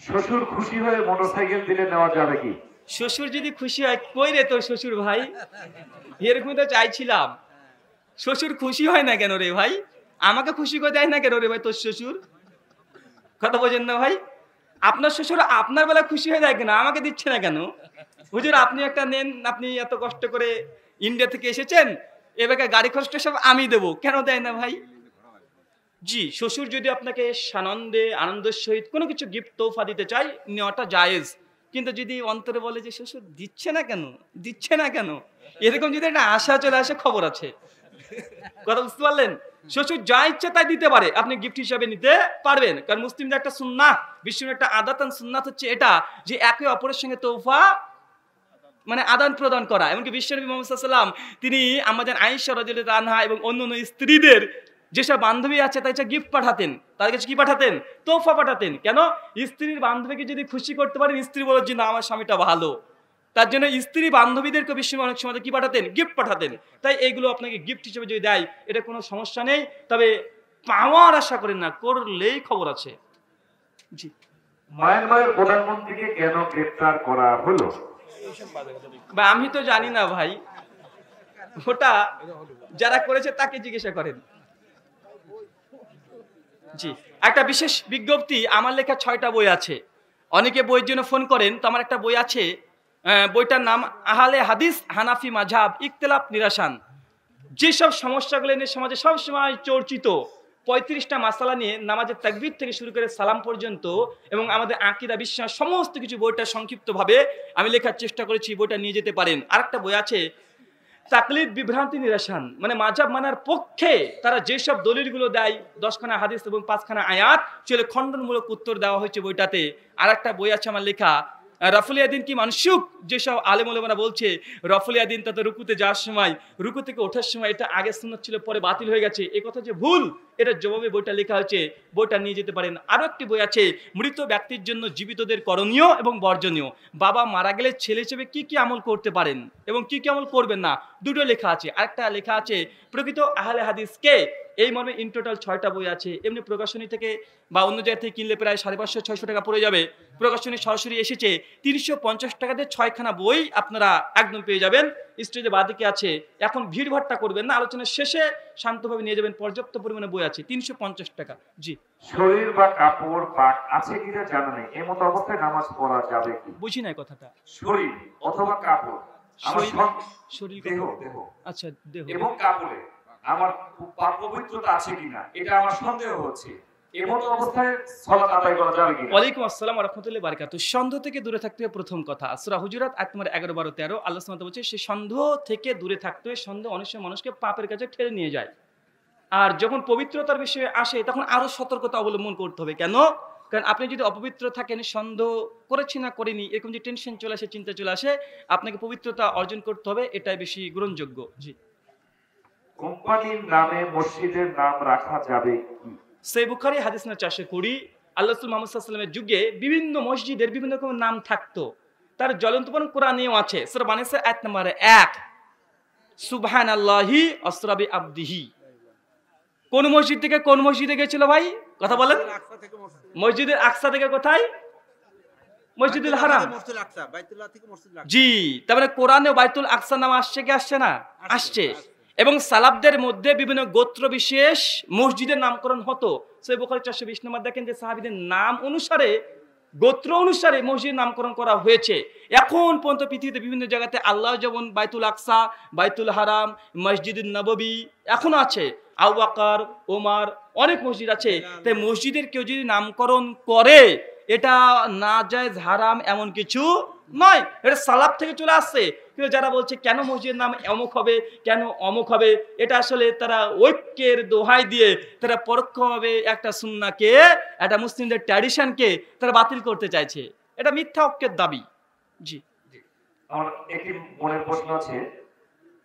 শ্বশুর খুশি হয়ে মোটরসাইকেল দিলে নেওয়া যাবে কি? শ্বশুর যদি খুশি হয়, কই রে তোর শ্বশুর ভাই? এরকম তো চাইছিলাম। শ্বশুর খুশি হয় না কেন রে ভাই? আমাকে খুশি করে দেয় না কেন রে ভাই তোর শ্বশুর? কথা বোঝেন না ভাই? আপনার শ্বশুর আপনার বেলা খুশি হয়ে যায় কেন, আমাকে দিচ্ছে না কেন? হুজুর আপনি একটা নেন, আপনি এত কষ্ট করে ইন্ডিয়া থেকে এসেছেন, এবার গাড়ি খরচটা সব আমি দেবো, কেন দেয় না ভাই? জি, শ্বশুর যদি আপনাকে সানন্দে আনন্দের সহিত কোনো কিছু গিফট তোফা দিতে চায়, নেওয়াটা জায়েজ। কিন্তু যদি অন্তরে বলে যে শ্বশুর দিচ্ছে না কেন, দিচ্ছে না কেন, এরকম যদি একটা আশা চলে আসে, খবর আছে। কথা বুঝতে পারলেন? শ্বশুর যা ইচ্ছা তাই দিতে পারে, আপনি গিফট হিসাবে নিতে পারবেন। কারণ মুসলিমদের একটা সুন্নাহ, বিশ্বের একটা আদাতান সুন্নাত হচ্ছে এটা, যে একে অপরের সঙ্গে তোফা মানে আদান প্রদান করা। এমনকি বিশ্বনবী মুহাম্মদ সাল্লাল্লাহু আলাইহি ওয়াসাল্লাম তিনি আমাদের আয়েশা রাদিয়াল্লাহু আনহা এবং অন্যান্য স্ত্রীদের যেসব বান্ধবী আছে তাই গিফট পাঠাতেন, তার কাছে কি পাঠাতেন? তোফা পাঠাতেন। কেন? স্ত্রীর বান্ধবীকে যদি খুশি করতে পারেন, স্ত্রী বলে যে না আমার স্বামীটা ভালো, তার জন্য স্ত্রী বান্ধবীদেরকে বিশ্বনবী অনেক সময় কি পাঠাতেন? গিফট পাঠাতেন। তাই এইগুলো আপনাকে গিফট হিসেবে যদি দেয়, এটা কোনো সমস্যা নেই। তবে পাওয়ার আশা করেন না, করলেই খবর আছে। জি। মায়ানমারের প্রধানমন্ত্রীকে কেন গ্রেফতার করা হলো? ভাই আমি তো জানি না ভাই, ওটা যারা করেছে তাকে জিজ্ঞাসা করেন। জি, একটা বিশেষ বিজ্ঞপ্তি, আমার লেখা 6টা বই আছে। অনেকে বইয়ের জন্য ফোন করেন, তো আমার একটা বই আছে, বইটার নাম আহলে হাদিস হানাফি মাযহাব ইখতিলাফ নিরাসান। যেসব সমস্যাগুলো নিয়ে সমাজে সবসময় চর্চিত, 35টা মাসালা নিয়ে নামাজের তাকবীর থেকে শুরু করে সালাম পর্যন্ত এবং আমাদের আকীদা বিশ্বাস সমস্ত কিছু বইটা সংক্ষিপ্তভাবে আমি লেখার চেষ্টা করেছি, বইটা নিয়ে যেতে পারেন। আরেকটা বই আছে তাকলিদ বিভ্রান্তি নিরাসান, মানে মাযহাব মানার পক্ষে তারা যেসব দলিলগুলো দেয়, 10খানা হাদিস এবং 5খানা আয়াত চলে খণ্ডনমূলক উত্তর দেওয়া হয়েছে বইটাতে। আরেকটা বই আছে আমার লেখা রফুলিয়া দিন কি মানসুক, যেসব আলেম ওলামারা বলছে রফুলিয়া দিন তাতে রুকুতে যাওয়ার সময়, রুকু থেকে ওঠার সময় এটা আগে সুন্নাত ছিল পরে বাতিল হয়ে গেছে, এই কথা যে ভুল, এটার জবাবে বইটা লেখা হয়েছে, বইটা নিয়ে যেতে পারেন। আরো একটি বই আছে মৃত ব্যক্তির জন্য জীবিতদের করণীয় এবং বর্জনীয়, বাবা মারা গেলে ছেলে হিসেবে কি কি আমল করতে পারেন এবং কি কি আমল করবেন না, দুটো লেখা আছে। আরেকটা লেখা আছে প্রকৃত আহলে হাদিস কে, এই মর্মে ইন টোটাল 6টা বই আছে। এমনি প্রকাশনী থেকে বা অন্য জায়গা থেকে কিনলে প্রায় 550-600 টাকা পড়ে যাবে। প্রকাশনী সরাসরি এসেছে 350 টাকাতে 6খানা বই আপনারা একদম পেয়ে যাবেন। স্টেজে বাদিকে আছে। এখন ভিড় ভাট্টা করবেন না, আলোচনার শেষে শান্তভাবে নিয়ে যাবেন, পর্যাপ্ত পরিমাণে বই আছে, 350 টাকা। জি। শরীর বা কাপড় পাক আছে কিনা জানা নেই, এমত অবস্থায় নামাজ পড়া যাবে কি? বুঝি নাই কথাটা। শরীর অথবা কাপড়, শরীর দেহ দেহ আচ্ছা, দেহ এবং কাপড়ে আমার পাক পবিত্রতা আছে কিনা এটা আমার সন্দেহ হচ্ছে, এমত অবস্থায় সালাত আদায় করা যাবে কিনা? ওয়ালাইকুম আসসালাম ওয়া রাহমাতুল্লাহি ওয়া বারাকাতুহু। সন্দেহ থেকে দূরে থাকতে হবে, প্রথম কথা। সূরা হুজুরাত আয়াত নম্বর 11, 12, 13 আল্লাহ সুবহানাহু ওয়া তাআলা বলছে সেই সন্দেহ থেকে দূরে থাকতে হবে। সন্দেহ অনেক সময় মানুষকে পাপের কাছে ঠেলে নিয়ে যায়। আর যখন পবিত্রতার বিষয়ে আসে তখন আরো সতর্কতা অবলম্বন করতে হবে। কেন? কারণ আপনি যদি অপবিত্র থাকেন, সন্দেহ করেছি না করিনি এরকম যে টেনশন চলে আসে, চিন্তা চলে আসে, আপনাকে পবিত্রতা অর্জন করতে হবে, এটাই বেশি গ্রহণযোগ্য। জি। কোম্পানির নামে মসজিদের নাম রাখা যাবে কি? সহিহ বুখারী হাদিস নম্বর 420, আল্লাহ রাসূল মুহাম্মদ সাল্লাল্লাহু আলাইহি ওয়াসাল্লামের যুগে বিভিন্ন মসজিদের বিভিন্ন রকমের নাম থাকতো। তার জ্বলন্ত প্রমাণ কোরআনেও আছে। সূরা বানিসা আয়াত নম্বর 1, সুবহানাল্লাহি আসরা বিআবদিহি। কোন মসজিদ থেকে কোন মসজিদে গেছিল ভাই? কথা বলেন। মসজিদুল আকসা থেকে কোথায়? মসজিদুল হারাম। জি, তার মানে কোরআনে বাইতুল আকসা নাম আসছে কি আসছে না? আসছে। এবং সালাফদের মধ্যে বিভিন্ন গোত্র বিশেষ মসজিদের নামকরণ হতো। সহিহ বুখারী 420 নম্বর দেখেন যে সাহাবীদের নাম অনুসারে, গোত্র অনুসারে মসজিদের নামকরণ করা হয়েছে। এখন পর্যন্ত পৃথিবীতে বিভিন্ন জায়গাতে আল্লাহ যেমন বাইতুল আকসা, বাইতুল হারাম, মসজিদুন নববী এখনো আছে, আবু বকর, ওমর, অনেক মসজিদ আছে। তাই মসজিদের কেউ যদি নামকরণ করে এটা নাজায়েজ হারাম এমন কিছু নয়, এটা সালাফ থেকে চলে আসছে। কিন্তু যারা বলছে কেন মসজিদের নাম অমুক হবে, কেন অমুক হবে, এটা আসলে তারা ঐক্যের দোহাই দিয়ে তারা পরোক্ষভাবে একটা সুন্নাহকে, একটা মুসলিমদের ট্র্যাডিশনকে তারা বাতিল করতে চাইছে। এটা মিথ্যা ঐক্যের দাবি। জি। আমার একটি মনের প্রশ্ন আছে,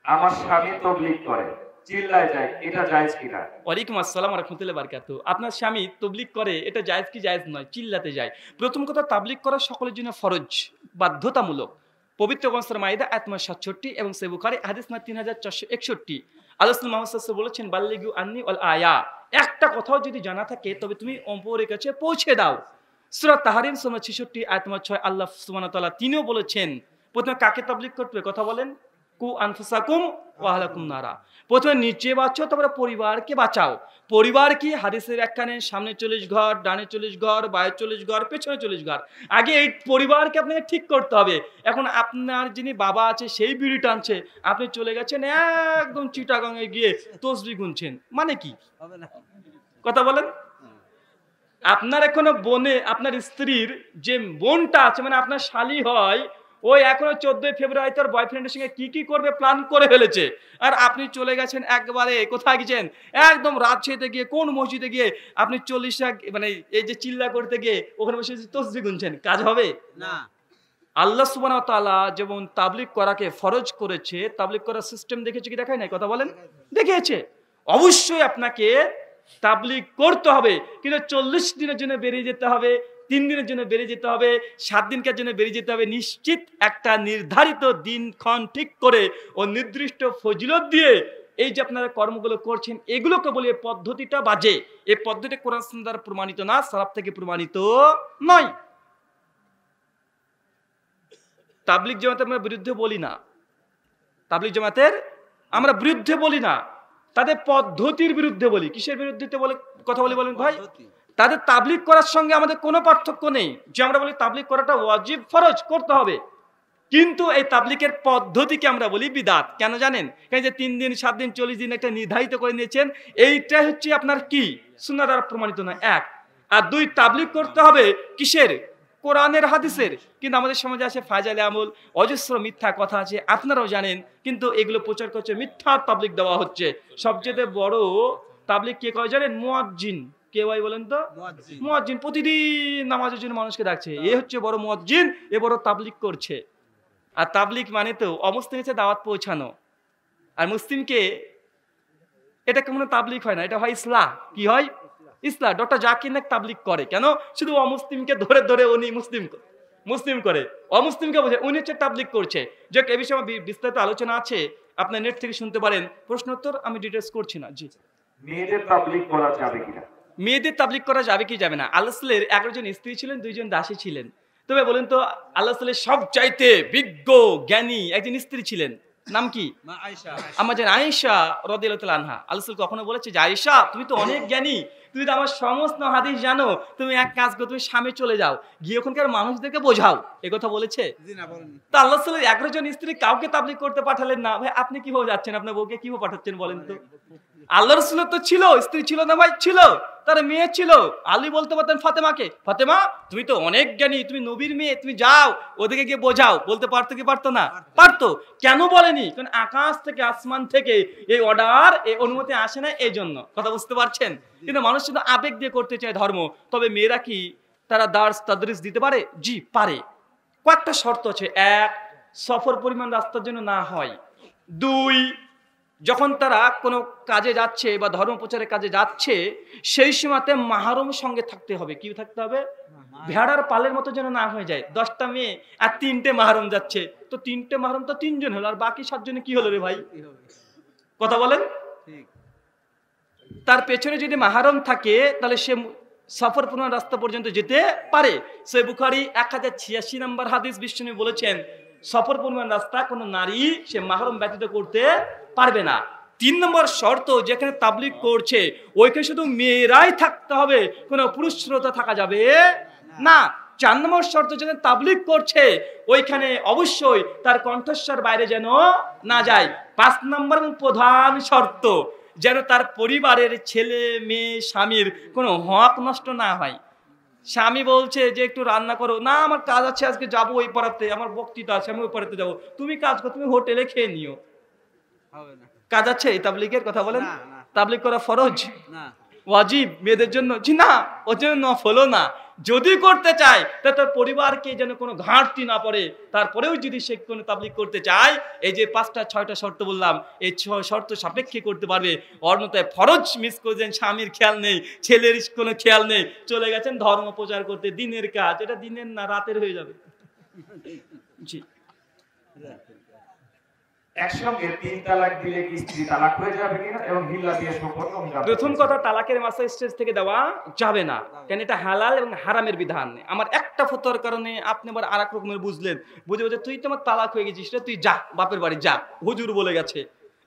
আমার স্বামী তাবলীগ করে, চিল্লায় যায়, এটা জায়েজ কিনা? ওয়ালাইকুম আসসালাম ওয়া রাহমাতুল্লাহি ওয়া বারাকাতুহু। আপনার স্বামী তাবলীগ করে, এটা জায়েজ কি জায়েজ নয়? চিল্লাতে যায়। প্রথম কথা, তাবলীগ করা সকলের জন্য ফরজ, বাধ্যতামূলক। পবিত্র সূরা মাইদা আয়াত নম্বর 67 এবং সহিহ বুখারী হাদিস নম্বর 3461 আল্লাহ মুহাম্মদ সাল্লাল্লাহু আলাইহি ওয়াসাল্লাম বলেছেন বাল্লিগু আন্নি ওয়াল আয়া, একটা কথাও যদি জানা থাকে তবে তুমি অপরের কাছে পৌঁছে দাও। সূরা তাহরিম 66 আয়াত নম্বর 6 আল্লাহ সুবহানাহু ওয়া তাআলা তিনিও বলেছেন প্রথমে কাকে তাবলীগ করতে হবে কথা বলেন, কু আনফুসাকুম ওয়া আহলাকুম নারা। প্রথমে নিজে বাঁচো, তারপরে পরিবারকে বাঁচাও। পরিবার কি? হাদিসের একখানে সামনে 40 ঘর, ডানে 40 ঘর, বায়ে 40 ঘর, পেছনে 40 ঘর। আগে এই পরিবারকে আপনাকে ঠিক করতে হবে। এখন আপনার যিনি বাবা আছে সেই বিড়ি টানছে, আপনি চলে গেছেন একদম চিটাগাঙে গিয়ে তসবিহ গুনছেন, মানে কি কথা বলেন? আপনার এখনো বোনে, আপনার স্ত্রীর যে বোনটা আছে মানে আপনার শালি হয়, ওই এখনো 14 ফেব্রুয়ারি তোর বয়ফ্রেন্ডের সঙ্গে কি করবে প্ল্যান করে ফেলেছে, আর আপনি চলে গেছেন একবারে কোথায় গেছেন, একদম রাত ছেতে গিয়ে কোন মসজিদে গিয়ে আপনি 40 মানে এই যে চিল্লা করতে গিয়ে ওখানে বসে তসবিহ গুনছেন, কাজ হবে না। আল্লাহ সুবহানাহু ওয়া তাআলা যেমন তাবলীগ করাকে ফরজ করেছে, তাবলীগ করার সিস্টেম দেখেছে কি দেখায় নাই কথা বলেন? দেখিয়েছে। অবশ্যই আপনাকে তাবলীগ করতে হবে, কিন্তু 40 দিনের জন্য বেরিয়ে যেতে হবে, 3 দিনের জন্য বেরিয়ে যেতে হবে, 7 দিনের জন্য বেরিয়ে যেতে হবে। নিশ্চিত একটা নির্ধারিত দিনক্ষণ ঠিক করে ও নির্দিষ্ট ফজিলত দিয়ে এই যে আপনারা কর্মগুলো করছেন এগুলোকে বলে পদ্ধতিটা বাজে। এই পদ্ধতি কোরআন সুন্নাহ দ্বারা প্রমাণিত না, সালাফ থেকে প্রমাণিত নয়। তাবলীগ জামাতের আমরা বিরুদ্ধে বলি না, তাবলীগ জামাতের আমরা বিরুদ্ধে বলি না, তাদের পদ্ধতির বিরুদ্ধে বলি। কিসের বিরুদ্ধে বলে কথা বলি বলেন ভাই? তাদের তাবলীগ করার সঙ্গে আমাদের কোনো পার্থক্য নেই। যে আমরা বলি তাবলীগ করাটা ওয়াজিব, ফরজ করতে হবে, কিন্তু এই তাবলীগের পদ্ধতিকে আমরা বলি বিদআত। কেন জানেন? কারণ যে 3 দিন 7 দিন 40 দিন একটা নির্ধারিত করে নিয়েছেন, এইটা হচ্ছে আপনার কি সুন্নাহ দ্বারা প্রমাণিত না, 1। আর 2, তাবলীগ করতে হবে কিসের? কোরআনের হাদিসের। কিন্তু আমাদের সমাজে আছে ফাজাইলে আমল, অজস্র মিথ্যা কথা আছে, আপনারাও জানেন, কিন্তু এগুলো প্রচার করছে, মিথ্যা তাবলীগ দেওয়া হচ্ছে। সবচেয়ে বড় তাবলীগ কে করে জানেন? মুয়াজ্জিন। কে ভাই বলেন তো? মুয়াজ্জিন। প্রতিদিন নামাজের জন্য মানুষকে ডাকছে, এ হচ্ছে বড় মুয়াজ্জিন, এ বড় তাবলীগ করছে। আর তাবলীগ মানে তো অমুসলিমকে দাওয়াত পৌঁছানো, আর মুসলিমকে এটা কেমন তাবলীগ হয় না, এটা হয় ইসলাহ। কি হয়? ইসলাম। ডক্টর জাকির নায়েক তাবলীগ করে কেন? শুধু অমুসলিমকে ধরে ধরে উনি মুসলিম করে, অমুসলিমকে বোঝে, উনি হচ্ছে তাবলীগ করছে। যে এ বিষয়ে বিস্তারিত আলোচনা আছে, আপনার নেট থেকে শুনতে পারেন। প্রশ্ন উত্তর আমি ডিটেইলস করছি না। জি, মেয়েদের তাবলীগ করা যাবে কিনা? মেয়েদের তাবলীগ করা যাবে কি যাবে না? আল্লাহ রাসূলের 11 জন স্ত্রী ছিলেন, 2 জন দাসী ছিলেন। তবে বলেন তো আল্লাহ রাসূলের সবচাইতে বিজ্ঞ জ্ঞানী একজন স্ত্রী ছিলেন, নাম কি? আম্মা জান আয়েশা রাদিয়াল্লাহু তাআলা আনহা। আল্লাহ রাসূল কখনো বলেছে যে আয়েশা তুমি তো অনেক জ্ঞানী, তুমি তো আমার সমস্ত হাদিস জানো, তুমি এক কাজ করো, তুমি স্বামী চলে যাও, গিয়ে ওখানকার মানুষদেরকে বোঝাও। এই কথা বলেছে? তো আল্লাহ রাসূলের 11 জন স্ত্রী কাউকে তাবলীগ করতে পাঠালেন না। ভাই আপনি কিভাবে যাচ্ছেন, আপনার বউকে কিভাবে পাঠাচ্ছেন বলেন তো? আল্লাহ রাসূলের তো ছিল স্ত্রী, ছিল না ভাই? ছিল, তার মেয়ে ছিল। আলী বলতে পারতেন ফাতেমাকে, ফাতেমা তুমি তো অনেক জ্ঞানী, তুমি নবীর মেয়ে, তুমি যাও ওদিকে গিয়ে বোঝাও। বলতে পারতো কি পারতো না? পারতো। কেন বলেনি? কারণ আকাশ থেকে আসমান থেকে এই অর্ডার, এই অনুমতি আসে না, এই জন্য। কথা বুঝতে পারছেন? কিন্তু মানুষ শুধু আবেগ দিয়ে করতে চায় ধর্ম। তবে মেয়েরা কি তারা দার্স তাদরিস দিতে পারে? জি পারে। কয়েকটা শর্ত আছে। 1, সফর পরিমাণ রাস্তার জন্য না হয়। 2, যখন তারা কোনো কাজে যাচ্ছে বা ধর্ম প্রচারের কাজে যাচ্ছে সেই সময়তে মাহরম সঙ্গে থাকতে হবে। কি থাকতে হবে? ভেড়ার পালের মতো যেন না হয়ে যায়। 10টা মেয়ে আর 3টে মাহরম যাচ্ছে, তো 3টে মাহরম তো 3 জন হলো, আর বাকি 7 জনে কি হলো রে ভাই? কথা বলেন। তার পেছনে যদি মাহরম থাকে তাহলে সে সফর পূর্ণ রাস্তা পর্যন্ত যেতে পারে। সহিহ বুখারী 1086 নম্বর হাদিস, বিশ্বনবী বলেছেন সফর পরিমাণ রাস্তা কোনো নারী সে মাহরম ব্যতীত করতে পারবে না। 3 নম্বর শর্ত, যেখানে তাবলীগ করছে ওইখানে শুধু মেয়েরাই থাকতে হবে, কোনো পুরুষ শ্রোতা থাকা যাবে না। 4 নম্বর শর্ত, যেখানে তাবলীগ করছে ওইখানে অবশ্যই তার কণ্ঠস্বর বাইরে যেন না যায়। 5 নম্বর এবং প্রধান শর্ত, যেন তার পরিবারের ছেলে মেয়ে স্বামীর কোনো হক নষ্ট না হয়। স্বামী বলছে যে একটু রান্না করো, না আমার কাজ আছে, আজকে যাবো ওই পাড়াতে, আমার বক্তৃতা আছে, আমি ওই পাড়াতে যাবো, তুমি কাজ করো, তুমি হোটেলে খেয়ে নিও। কাজ আছে এই তাবলীগের? কথা বলেন। তাবলীগ করা ফরজ না, ওয়াজিব মেয়েদের জন্য? জি না, ওর জন্য নফল না। যদি করতে চায় তাহলে তার পরিবারকে যেন কোনো ঘাটতি না পড়ে। তারপরেও যদি সে কোনো তাবলীগ করতে চায়, এই যে 5টা 6টা শর্ত বললাম, এই 6 শর্ত সাপেক্ষে করতে পারবে। অন্যথায় ফরজ মিস করছেন, স্বামীর খেয়াল নেই, ছেলের কোনো খেয়াল নেই, চলে গেছেন ধর্ম প্রচার করতে, দিনের কাজ। এটা দিনের না, রাতের হয়ে যাবে। জি একসঙ্গে 3 তালাক দিলে কি স্ত্রী তালাক হয়ে যাবে কিনা এবং হিল্লা দিয়ে সম্পর্ক প্রথম কথা, তালাকের মাসা স্টেজ থেকে দেওয়া যাবে না, কারণ এটা হালাল এবং হারামের বিধান। আমার একটা ফতোয়ার কারণে আপনি আবার আরেক রকমের বুঝলেন, বুঝে বুঝে তুই তোমার তালাক হয়ে গেছিস রে, তুই যা বাপের বাড়ি যা, হুজুর বলে গেছে।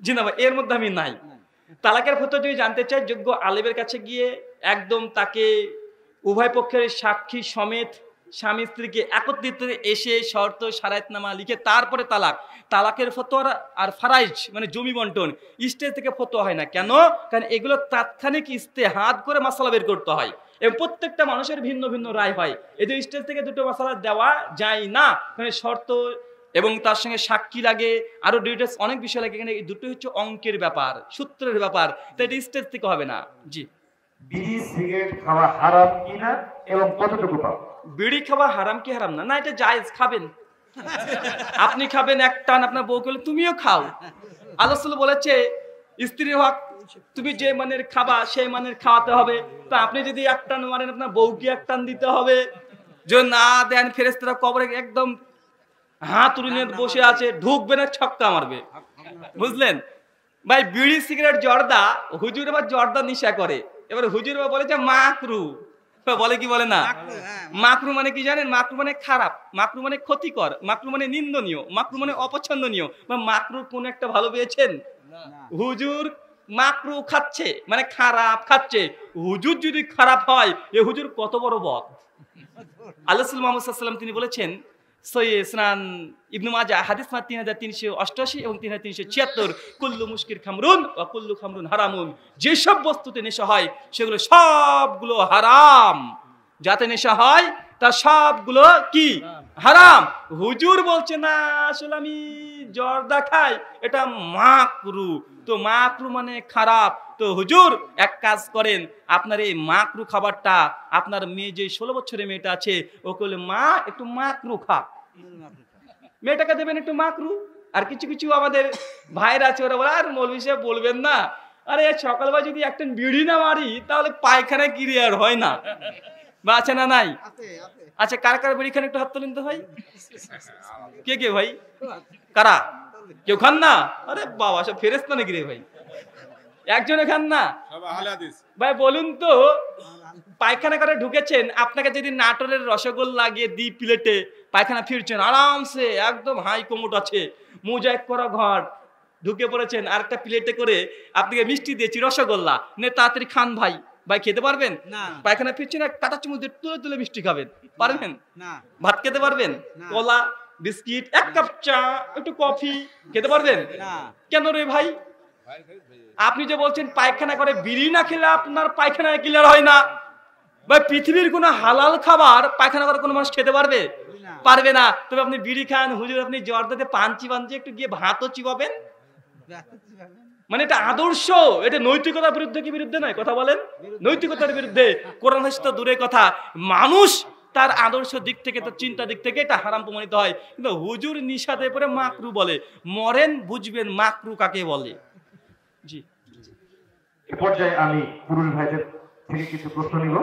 জি না ভাই, এর মধ্যে আমি নাই। তালাকের ফতোয়া যদি জানতে চাই, যোগ্য আলেমের কাছে গিয়ে একদম তাকে উভয় পক্ষের সাক্ষী সমেত স্বামী স্ত্রীকে একত্রিত এসে শর্ত শারায়াতনামা লিখে তারপরে তালাকের ফতোয়া আর ফারাইজ মানে জমি বন্টন স্টেজ থেকে ফতোয়া হয় না। কেন? কারণ এগুলো তাৎক্ষণিক ইস্তেহাদ করে মাসালা বের করতে হয় এবং প্রত্যেকটা মানুষের ভিন্ন ভিন্ন রায় হয়। এই যে স্টেজ থেকে দুটো মাসালা দেওয়া যায় না, মানে শর্ত এবং তার সঙ্গে সাক্ষী লাগে, আরো ডিটেলস অনেক বিষয় লাগে। এখানে এই দুটো হচ্ছে অঙ্কের ব্যাপার, সূত্রের ব্যাপার, তাই এটা স্টেজ থেকে হবে না। জি, বিড়ি সিগারেট খাওয়া হারাম কিনা এবং কতটুকু পাপ? বিড়ি খাওয়া হারাম কি হারাম না? না, এটা জায়েজ, খাবেন। আপনি খাবেন এক টান, আপনার বউ বলে তুমিও খাও। আল্লাহ রাসূল বলেছে স্ত্রীর হক তুমি যে মানের খাবা সেই মানের খাওয়াতে হবে। তো আপনি যদি এক টান মারেন, আপনার বউকে এক টান দিতে হবে। যদি না দেন, ফেরেশতারা কবরে একদম হাত উড়িয়ে বসে আছে, ঢুকবে না, ছক্কা মারবে। বুঝলেন ভাই? বিড়ি সিগারেট জর্দা, হুজুর আবার জর্দা নিশা করে। এবার হুজুর বলে যে মাকরু, বলে কি বলে না? মাকরু মানে কি জানেন? মাকরু মানে খারাপ, মাকরু মানে ক্ষতিকর, মাকরু মানে নিন্দনীয়, মাকরু মানে অপছন্দনীয়। বা মাকরু কোন একটা ভালো পেয়েছেন? হুজুর মাকরু খাচ্ছে মানে খারাপ খাচ্ছে। হুজুর যদি খারাপ হয়, এ হুজুর কত বড় বদ। আল্লাহ মুহাম্মদ সাল্লাল্লাহু আলাইহি ওয়াসাল্লাম তিনি বলেছেন, সুনান ইবনে মাজাহ হাদিস 3388 এবং 3376, কুল্লু মুশকির খামরুন ওয়া কুল্লু খামরুন হারামুন। যেসব বস্তুতে নেশা হয় সেগুলো সবগুলো হারাম। যাতে নেশা হয় তা সবগুলো কি? হারাম। হুজুর বলছে না, আসলে আমি জর্দা খাই, এটা মাকরু। তো মাকরু মানে খারাপ। তো হুজুর এক কাজ করেন, আপনার এই মাকরু খাবারটা আপনার মেয়ে যে 16 বছরের মেয়েটা আছে, ওকে বলে মা একটু মাকরু খা, মেয়েটাকে দেবেন একটু মাকরু। আর কিছু কিছু আমাদের ভাইরা আছে, ওরা বলে আর মৌলভী সাহেব বলবেন না, আরে সকালবেলা যদি একটা বিড়ি না মারি তাহলে পায়খানা ক্লিয়ার হয় না। বা আছে না নাই? আচ্ছা, কার কার বিড়ি খান একটু হাত তোলেন তো ভাই। কে কে ভাই? কারা? কেউ খান না? আরে বাবা, সব ফেরেশতা নাকি রে ভাই? একজনে খান না ভাই? বলুন তো, পায়খানা করে ঢুকেছেন, আপনাকে যদি নাটোরের রসগোল্লা লাগিয়ে দি প্লেটে, পায়খানা ফিরছেন আরামসে, একদম হাই কমোট আছে, মোজাইক করা ঘর, ঢুকে পড়েছেন, আর একটা প্লেটে করে আপনাকে মিষ্টি দিয়েছি রসগোল্লা, নে তাড়াতাড়ি খান ভাই। ভাই খেতে পারবেন? পায়খানা ফিরছেন, কাঁটা চামচ দিয়ে তুলে তুলে মিষ্টি খাবেন, পারবেন? ভাত খেতে পারবেন? কলা, বিস্কিট, এক কাপ চা, একটু কফি খেতে পারবেন? কেন রে ভাই? আপনি যে বলছেন পায়খানা করে বিড়ি না খেলে আপনার পায়খানা ক্লিয়ার হয় না, ভাই পৃথিবীর কোন হালাল খাবার পায়খানা করে কোনো মানুষ খেতে পারবে? পারবে না। তবে আপনি বিড়ি খান, হুজুর আপনি জর্দাতে পাঞ্চি বাঞ্চি একটু গিয়ে ভাতও চিবাবেন, মানে এটা আদর্শ, এটা নৈতিকতার বিরুদ্ধে কি বিরুদ্ধে নয়? কথা বলেন, নৈতিকতার বিরুদ্ধে। কোরআন হাদিস তো দূরের কথা, মানুষ তার আদর্শ দিক থেকে, তার চিন্তা দিক থেকে এটা হারাম প্রমাণিত হয়। কিন্তু হুজুর নিশাতে পরে মাকরু বলে, মরেন বুঝবেন মাকরু কাকে বলে। জি, এই পর্যায়ে আমি পুরুষ ভাইদের থেকে কিছু প্রশ্ন নিব।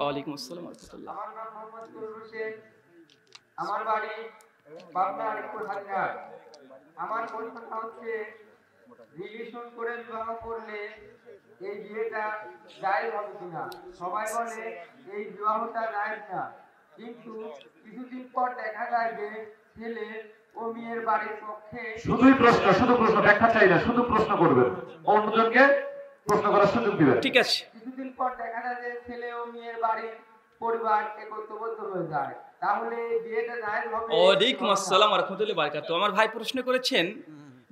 ওয়ালাইকুম আসসালাম ওয়া রাহমাতুল্লাহ। আমার নাম মোহাম্মদ কুরুল হোসেন, আমার বাড়ি পাবনা আলিপুর হাজার। আমার প্রশ্নটা হচ্ছে, রিলেশন করে বিবাহ করলে এই বিয়েটা জায়েজ হবে কিনা? সবাই বলে এই বিবাহটা জায়েজ না, কিন্তু কিছুদিন পর দেখা যায় যে ছেলে ও মেয়ের বাড়ির পক্ষে শুধু প্রশ্ন, ব্যাখ্যা চাই না, শুধু প্রশ্ন করবেন, অন্যজনকে প্রশ্ন করার সুযোগ দিবেন। ঠিক আছে। কিছুদিন পর দেখা যায় যে ছেলে ও মেয়ের বাড়ির পরিবার একত্রবদ্ধ হয়ে যায়, তাহলে বিয়েটা জায়েজ হবে? ওয়ালাইকুম আসসালাম ওয়া রাহমাতুল্লাহি ওয়া বারাকাতুহু। আমার ভাই প্রশ্ন করেছেন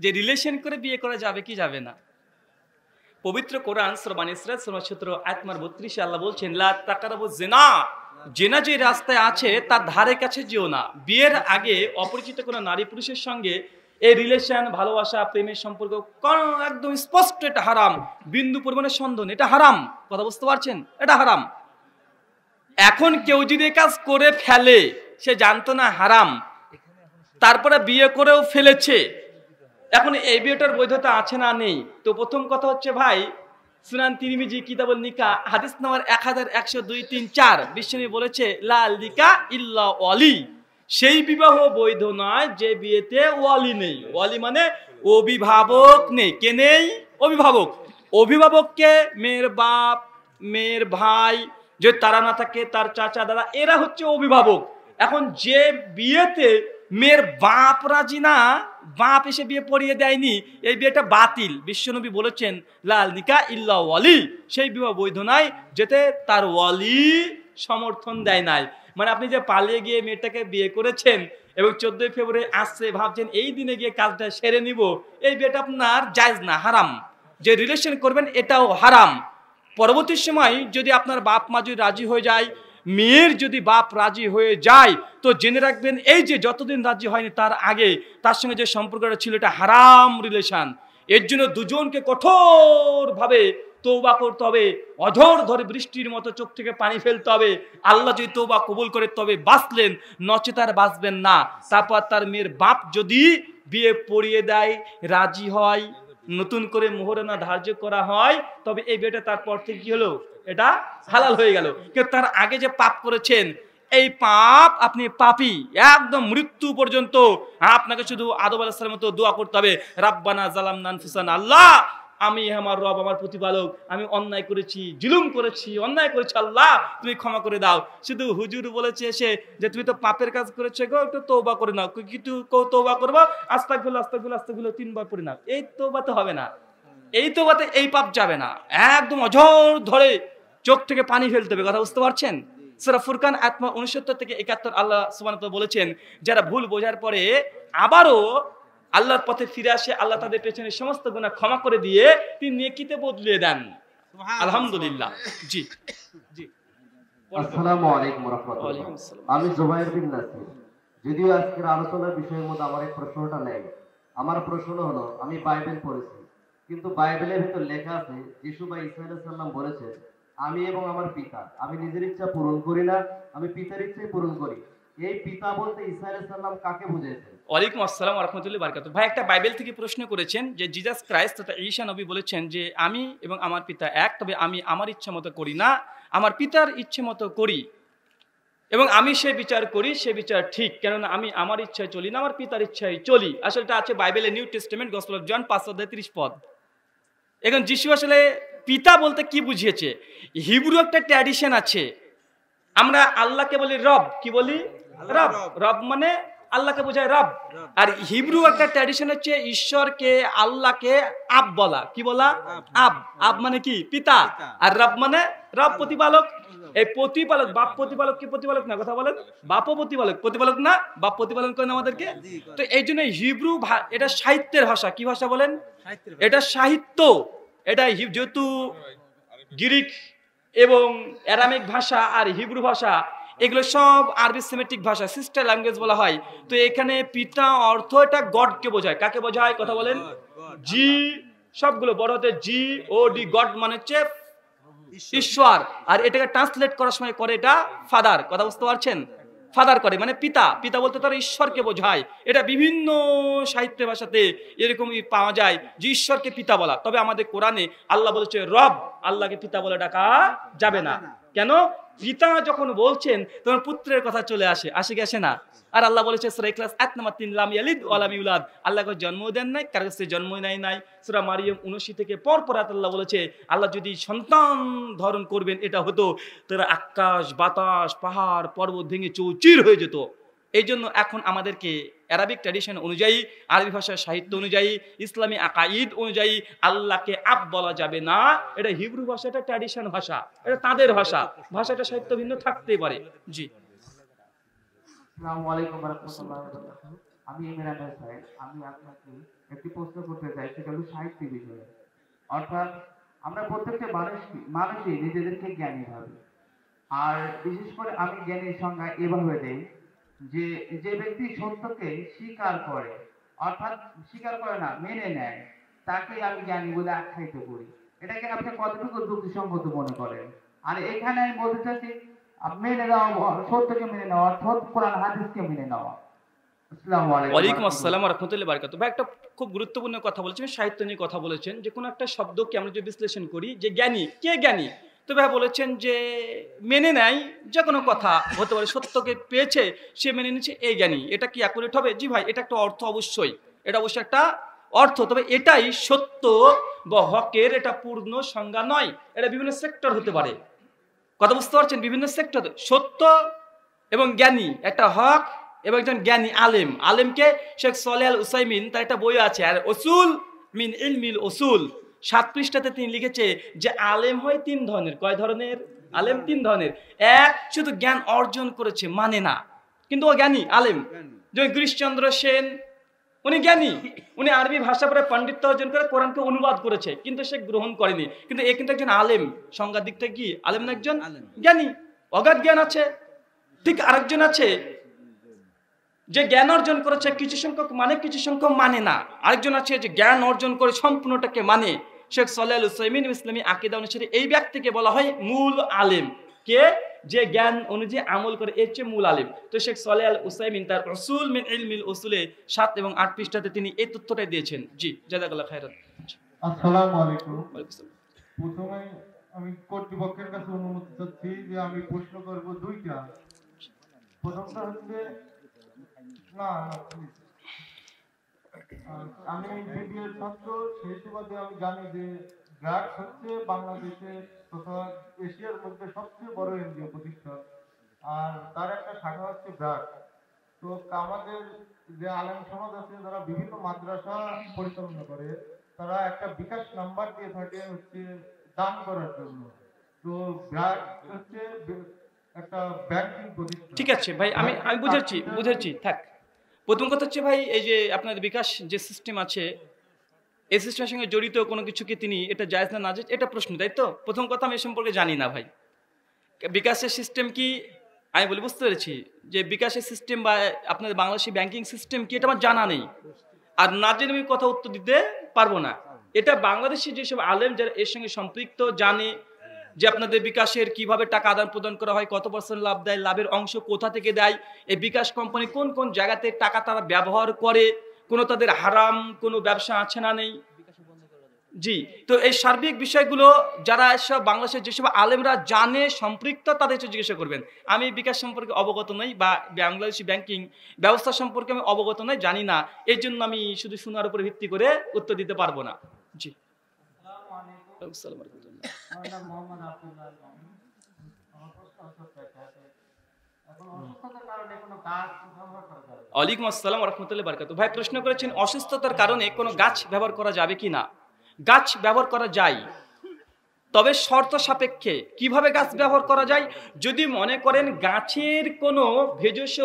যে রিলেশন করে বিয়ে করা যাবে কি যাবে না। পবিত্র কোরআন সূরা বানী ইসরাঈল সূরা 17 আয়াত নম্বর 32 আল্লাহ বলছেন, লা তাকরাবুজ জিনা, জিনা যে রাস্তায় আছে তার ধারে কাছে যেও না। বিয়ের আগে অপরিচিত কোনো নারী পুরুষের সঙ্গে এই রিলেশন, ভালোবাসা, প্রেমের সম্পর্ক একদম স্পষ্ট, এটা হারাম, বিন্দু পরিমাণে সন্দেহ, এটা হারাম। কথা বুঝতে পারছেন? এটা হারাম। এখন কেউ যদি কাজ করে ফেলে, সে জানতো না হারাম, তারপরে বিয়ে করেও ফেলেছে, এখন এই বিয়েটার বৈধতা আছে না নেই? তো প্রথম কথা হচ্ছে ভাই, সুনান তিরমিজি কিতাবুন নিকাহ হাদিস নাম্বার 1102-3-4 বিশ্বনবী বলেছে, লা লিকা ইল্লা ওয়ালি, সেই বিবাহ বৈধ নয় যে বিয়েতে ওয়ালি নেই। ওয়ালি মানে অভিভাবক নেই। কে নেই? অভিভাবক। অভিভাবককে মেয়ের বাপ, মেয়ের ভাই, যে তারা না থাকে তার চাচা দাদা, এরা হচ্ছে অভিভাবক। এখন যে বিয়েতে মেয়ের বাপ রাজি না, বাপ এসে বিয়ে পড়িয়ে দেয়নি, এই বিয়েটা বাতিল। বিশ্বনবী বলেছেন লাল নিকা ইল্লা ওয়ালি, সেই বিবাহ বৈধ নয় যেতে তার ওয়ালি সমর্থন দেয় নাই। মানে আপনি যে পালিয়ে গিয়ে মেয়েটাকে বিয়ে করেছেন এবং 14 ফেব্রুয়ারি আসছে, ভাবছেন এই দিনে গিয়ে কাজটা সেরে নিব, এই বিয়েটা আপনার জায়েজ না, হারাম। যে রিলেশন করবেন এটাও হারাম। পরবর্তী সময় যদি আপনার বাপ মা যদি রাজি হয়ে যায়, মেয়ের যদি বাপ রাজি হয়ে যায়, তো জেনে রাখবেন এই যে যতদিন রাজি হয়নি তার আগে তার সঙ্গে যে সম্পর্কটা ছিল এটা হারাম রিলেশন। এর জন্য দুজনকে কঠোরভাবে তওবা করতে হবে, অঝর ধরে বৃষ্টির মতো চোখ থেকে পানি ফেলতে হবে। আল্লাহ যদি তওবা কবুল করে তবে বাঁচলেন, নচেত আর বাঁচবেন না। তারপর তার মেয়ের বাপ যদি বিয়ে পড়িয়ে দেয়, রাজি হয়, নতুন করে মোহরানা ধার্য করা হয়, তবে এই বিয়েটা তারপর থেকে কি হলো? এটা হালাল হয়ে গেল। কিন্তু তার আগে যে পাপ করেছেন, এই পাপ আপনি পাপী, একদম মৃত্যু পর্যন্ত আপনাকে শুধু আদম আলাইহিস সালামের মতো দোয়া করতে হবে, রাব্বানা জালামনা আনফুসানা, আল্লাহ আমি আমার রব, আমার প্রতিপালক, আমি অন্যায় করেছি, জুলুম করেছি, অন্যায় করেছি, আল্লাহ তুমি ক্ষমা করে দাও। শুধু হুজুর বলেছে এসে যে তুমি তো পাপের কাজ করেছো গো, একটু তওবা করে নাও। কিন্তু তওবা করবো, আস্তাগফিরুল্লাহ আস্তাগফিরুল্লাহ আস্তাগফিরুল্লাহ 3 বার পড়ে নাও, এই তওবা তো হবে না। এই তওবাতে এই পাপ যাবে না, একদম অঝর ধরে চোখ থেকে পানি ফেলতে হবে। কথা বুঝতে পারছেন? সূরা ফুরকান আয়াত 69 থেকে 71 আল্লাহ সুবহানাহু ওয়া তাআলা বলেছেন, যারা ভুল বোঝার পরে আবারও আল্লাহর পথে ফিরে আসে, আল্লাহ তাদের পেছনে সমস্ত গুনাহ ক্ষমা করে দিয়ে তিনি নেকিতে বদলিয়ে দেন। আলহামদুলিল্লাহ। জি জি। আসসালামু আলাইকুম ওয়া রাহমাতুল্লাহ। আমি জুবাইর বিন নাসির। যদিও আজকের আলোচনার বিষয়ের মধ্যে আমার এই প্রশ্নটা নেই। আমার প্রশ্ন হলো, আমি বাইবেল পড়েছি, কিন্তু বাইবেলের ভিতর লেখা আছে যিশু বা ঈসা আলাইহিস সালাম বলেছেন, আমি এবং আমার পিতা, আমি নিজের ইচ্ছা পূরণ করি না, আমি পিতার ইচ্ছাই পূরণ করি। এই পিতা বলতে ঈসা আলাইহিস সালাম কাকে বুঝিয়েছেন? ওয়ালাইকুম আসসালাম ওয়া রাহমাতুল্লাহি ওয়া বারাকাতুহু। ভাই একটা বাইবেল থেকে প্রশ্ন করেছেন যে জিসাস ক্রাইস্ট তথা ঈসা নবী বলেছেন যে আমি এবং আমার পিতা এক, তবে আমি আমার ইচ্ছা মতো করি না, আমার পিতার ইচ্ছে মতো করি, এবং আমি সে বিচার করি, সে বিচার ঠিক, কেননা আমি আমার ইচ্ছায় চলি না, আমার পিতার ইচ্ছায় চলি। আসলে আছে বাইবেলের New Testament Gospel of John 5:30 পদ। এখন যিশু আসলে পিতা বলতে কি বুঝিয়েছে? হিব্রু একটা ট্র্যাডিশন আছে, আমরা আল্লাহকে বলি রব। কি বলি? রব। রব মানে আল্লাহকে বোঝায় রব। আর হিব্রু একটা ট্র্যাডিশন হচ্ছে ঈশ্বরকে, আল্লাহকে আব বলা। কি বলা? আব। আব মানে কি? পিতা। আর রব মানে রব, প্রতিপালক। এই প্রতিপালক, বাপ প্রতিপালক কি প্রতিপালক না? কথা বলেন। বাপও প্রতিপালক, প্রতিপালক না? বাপ প্রতিপালন করেন আমাদেরকে। তো এই জন্য হিব্রু এটা সাহিত্যের ভাষা। কি ভাষা বলেন? এটা সাহিত্য। এটা যেহেতু গ্রিক এবং অ্যারামিক ভাষা আর হিব্রু ভাষা, এগুলো সব আরবি সেমেটিক ভাষা, সিস্টার ল্যাঙ্গুয়েজ বলা হয়। তো এখানে পিতা অর্থ এটা গডকে বোঝায়। কাকে বোঝায়? কথা বলেন। জি, সবগুলো বড় হাতে জি ও ডি, গড মানে হচ্ছে ঈশ্বর। আর এটাকে ট্রান্সলেট করার সময় করে এটা ফাদার। কথা বুঝতে পারছেন? ফাদার করে মানে পিতা। পিতা বলতে তারা ঈশ্বরকে বোঝায়। এটা বিভিন্ন সাহিত্য ভাষাতে এরকমই পাওয়া যায় যে ঈশ্বরকে পিতা বলা। তবে আমাদের কোরআনে আল্লাহ বলেছে রব, আল্লাহকে পিতা বলে ডাকা যাবে না। কেন? পিতা যখন বলছেন তখন পুত্রের কথা চলে আসে, আসে কি আসে না? আর আল্লাহ বলেছে সূরা ইখলাস আয়াত নাম্বার 3, লাম ইয়ালিদ ওয়া লাম ইউলাদ, আল্লাহকে জন্ম দেন নাই, কারো কাছে জন্ম নেয় নাই। সূরা মারিয়াম 79 থেকে পরপর আল্লাহ বলেছে আল্লাহ যদি সন্তান ধারণ করবেন এটা হতো, তারা আকাশ বাতাস পাহাড় পর্বত ভেঙে চৌচির হয়ে যেত। এই জন্য এখন আমাদেরকে অ্যারাবিক ট্র্যাডিশন অনুযায়ী, আরবি ভাষার সাহিত্য অনুযায়ী, ইসলামী আকাইদ অনুযায়ী আল্লাহকে আব বলা যাবে না। এটা হিব্রু ভাষা, এটা ট্র্যাডিশন ভাষা, এটা তাদের ভাষা। ভাষাটা সাহিত্য ভিন্ন থাকতেই পারে। জি। আসসালামু আলাইকুম ওয়া রাহমাতুল্লাহি ওয়া বারাকাতুহু। আমি ইমরান হোসেন। আমি আপনাকে একটি প্রশ্ন করতে চাই, সেটা হলো সাহিত্য বিষয়ে। অর্থাৎ আমরা প্রত্যেকটা মানুষই নিজেদেরকে জ্ঞানী ভাবে। আর বিশেষ করে আমি জ্ঞানীর সংজ্ঞা এভাবে দেই যে যে ব্যক্তি সত্যকে স্বীকার করে, অর্থাৎ স্বীকার করে না, মেনে নেয়, তাকে আমি জ্ঞানী বলে আখ্যায়িত করি। এটাকে আপনি কতটুকু যুক্তিসঙ্গত মনে করেন? আর এখানে আমি বলতে চাচ্ছি মেনে নেওয়া, সত্যকে মেনে নেওয়া, অর্থাৎ কোরআন হাদিসকে মেনে নেওয়া। আসসালামু আলাইকুম। ওয়ালাইকুম আসসালাম ওয়া রাহমাতুল্লাহি ওয়া বারাকাতুহু। ভাই একটা খুব গুরুত্বপূর্ণ কথা বলেছেন, সাহিত্য নিয়ে কথা বলেছেন যে কোনো একটা শব্দকে আমরা যদি বিশ্লেষণ করি যে জ্ঞানী, কে জ্ঞানী? তো ভাই বলেছেন যে মেনে নেয় যে কোনো কথা হতে পারে, সত্যকে পেয়েছে সে মেনে নিচ্ছে এই জ্ঞানী। এটা কি অ্যাকুরেট হবে? জি ভাই, এটা একটা অর্থ অবশ্যই, এটা অবশ্যই একটা অর্থ, তবে এটাই সত্য বা হকের এটা পূর্ণ সংজ্ঞা নয়। এটা বিভিন্ন সেক্টর হতে পারে, কথা বুঝতে পারছেন? বিভিন্ন সেক্টর, সত্য এবং জ্ঞানী, একটা হক এবং একজন জ্ঞানী আলেম। আলেমকে শেখ সালেহ আল উসাইমিন তার একটা বই আছে, আর উসুল মিন ইলমিল উসুল, 7 পৃষ্ঠাতে তিনি লিখেছে যে আলেম হয় 3 ধরনের। কয় ধরনের? আলেম 3 ধরনের। এক, শুধু জ্ঞান অর্জন করেছে মানে না, কিন্তু ও জ্ঞানী আলেম। যেমন গিরিশচন্দ্র সেন, উনি জ্ঞানী, উনি আরবি ভাষা পড়ে পাণ্ডিত্য অর্জন করে কোরআনকে অনুবাদ করেছে, কিন্তু সে গ্রহণ করেনি, কিন্তু এ কিন্তু একজন আলেম। সংজ্ঞার দিক থেকে কি আলেম না একজন জ্ঞানী? অগাধ জ্ঞান আছে। ঠিক আরেকজন আছে যে জ্ঞান অর্জন করেছে কিছু সংখ্যক মানে, কিছু সংখ্যক মানে না। আরেকজন আছে যে জ্ঞান অর্জন করে সম্পূর্ণটাকে মানে। শেখ সালেহ আল উসাইমিন ইসলামী আকীদা অনুসারে এই ব্যক্তিকে বলা হয় মূল আলেম। কে? যে জ্ঞান অনুযায়ী আমল করে, এর চেয়ে মূল আলেম। তো শেখ সালেহ আল উসাইমিন তার উসুল মিন ইলমিল উসুলে 7 এবং 8 পৃষ্ঠাতে তিনি এই তথ্যটাই দিয়েছেন। জি, জাযাকাল্লাহ খাইরান। আসসালামু আলাইকুম। ওয়ালাইকুম আসসালাম। প্রথমে আমি কর্তৃপক্ষের কাছে অনুমতি চাচ্ছি যে আমি প্রশ্ন করব 2টা। প্রথমটা হচ্ছে না please। আমি বিবিএর ছাত্র, সেই সুবাদে আমি জানি যে ড্রাগস হচ্ছে বাংলাদেশে তথা এশিয়ার মধ্যে সবচেয়ে বড় এনজিও প্রতিষ্ঠান, আর তার একটা শাখা হচ্ছে ড্রাগস। তো আমাদের যে আলেম সমাজ আছে যারা বিভিন্ন মাদ্রাসা পরিচালনা করে, তারা একটা বিকাশ নাম্বার দিয়ে থাকে হচ্ছে দান করার জন্য। তো ড্রাগস হচ্ছে একটা ব্যাংকিং প্রতিষ্ঠান। ঠিক আছে ভাই, আমি বুঝেছি থাক। প্রথম কথা হচ্ছে ভাই, এই যে আপনার বিকাশ যে সিস্টেম আছে, এই সিস্টেমের সঙ্গে জড়িত কোনো কিছুকে তিনি এটা জায়েজ না নাজায়েজ এটা প্রশ্ন, তাই তো? প্রথম কথা আমি এ সম্পর্কে জানি না ভাই। বিকাশের সিস্টেম কি আমি বলি, বুঝতে পেরেছি যে বিকাশের সিস্টেম বা আপনাদের বাংলাদেশি ব্যাংকিং সিস্টেম কি এটা আমার জানা নেই, আর না জেনে আমি কথা উত্তর দিতে পারবো না। এটা বাংলাদেশি যেসব আলেম যারা এর সঙ্গে সম্পৃক্ত জানে যে আপনাদের বিকাশের কিভাবে টাকা আদান প্রদান করা হয়, কত % লাভ দেয়, লাভের অংশ কোথা থেকে দেয়, এই বিকাশ কোম্পানি কোন কোন জায়গাতে টাকা তারা ব্যবহার করে, কোনো তাদের হারাম কোনো ব্যবসা আছে না নেই। জি, তো এই সার্বিক বিষয়গুলো যারা সব বাংলাদেশের যেসব আলেমরা জানে সম্পৃক্ত, তাদের জিজ্ঞাসা করবেন। আমি বিকাশ সম্পর্কে অবগত নই বা বাংলাদেশি ব্যাংকিং ব্যবস্থা সম্পর্কে আমি অবগত নই, জানি না, এই জন্য আমি শুধু শোনার উপর ভিত্তি করে উত্তর দিতে পারবো না। জি, ওয়ালাইকুম আসসালাম ওয়া রাহমাতুল্লাহি ওয়া বারাকাতুহু। ভাই প্রশ্ন করেছেন অসুস্থতার কারণে কোনো গাছ ব্যবহার করা যাবে কি না। গাছ ব্যবহার করা যায়, তবে শর্ত সাপেক্ষে। কিভাবে গাছ ব্যবহার করা যায়? যদি মনে করেন গাছের কোনো ভেষজ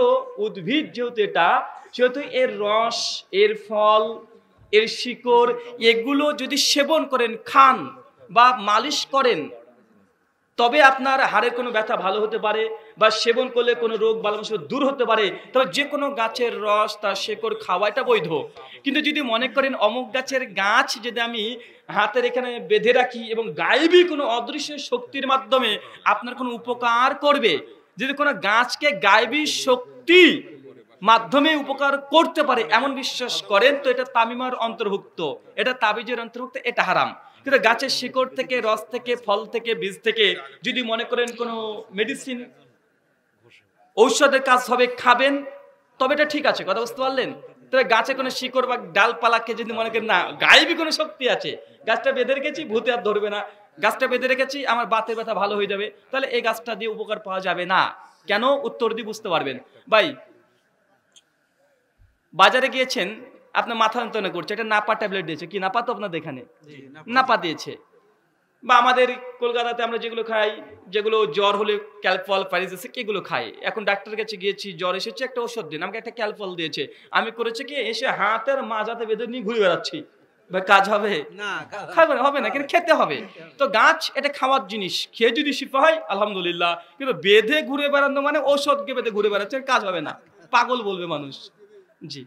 উদ্ভিদ, যেহেতু এটা, সেহেতু এর রস, এর ফল, এর শিকড়, এগুলো যদি সেবন করেন, খান বা মালিশ করেন, তবে আপনার হাড়ের কোনো ব্যথা ভালো হতে পারে বা সেবন করলে কোনো রোগ বালাই দূর হতে পারে। তবে যে কোনো গাছের রস, তার শেকড় খাওয়া এটা বৈধ। কিন্তু যদি মনে করেন অমুক গাছের গাছ যদি আমি হাতের এখানে বেঁধে রাখি এবং গায়েবী কোনো অদৃশ্য শক্তির মাধ্যমে আপনার কোনো উপকার করবে, যদি কোনো গাছকে গায়েবী শক্তি মাধ্যমে উপকার করতে পারে এমন বিশ্বাস করেন, তো এটা তামিমার অন্তর্ভুক্ত, এটা তাবিজের অন্তর্ভুক্ত, এটা হারাম। কিন্তু গাছের শিকড় থেকে, রস থেকে, ফল থেকে, বীজ থেকে যদি মনে করেন কোনো মেডিসিন ঔষধের কাজ হবে, খাবেন, তবে এটা ঠিক আছে, কথা বুঝতে পারলেন? তবে গাছে কোনো শিকড় বা ডালপালাকে যদি মনে করেন না গায়েবী কোনো শক্তি আছে, গাছটা বেঁধে রেখেছি ভূতে আর ধরবে না, গাছটা বেঁধে রেখেছি আমার বাতের ব্যথা ভালো হয়ে যাবে, তাহলে এই গাছটা দিয়ে উপকার পাওয়া যাবে না। কেন? উত্তর দিয়ে বুঝতে পারবেন। ভাই বাজারে গিয়েছেন, আপনার মাথা যন্ত্রণা করছে, এটা নাপা ট্যাবলেট দিয়েছে, কি নাপা? তো আপনাদের এখানে নাপা দিয়েছে। বা আমাদের কলকাতাতে আমরা যেগুলো খাই, যেগুলো জ্বর হলে ক্যালপল, প্যারাসিটামল এগুলো খাই। এখন ডাক্তারের কাছে গিয়েছি, জ্বর এসেছে, একটা ওষুধ দিন, আমাকে একটা ক্যালপল দিয়েছে, আমি করেছি কি এসে হাতের মাজাতে বেঁধে নিয়ে ঘুরে বেড়াচ্ছি। ভাই কাজ হবে না? খাবে না, হবে না, কিন্তু খেতে হবে। তো গাছ এটা খাওয়ার জিনিস, খেয়ে যদি শিফা হয় আলহামদুলিল্লাহ, কিন্তু বেঁধে ঘুরে বেড়ানো মানে ঔষধকে বেঁধে ঘুরে বেড়াচ্ছে, কাজ হবে না, পাগল বলবে মানুষ। জি।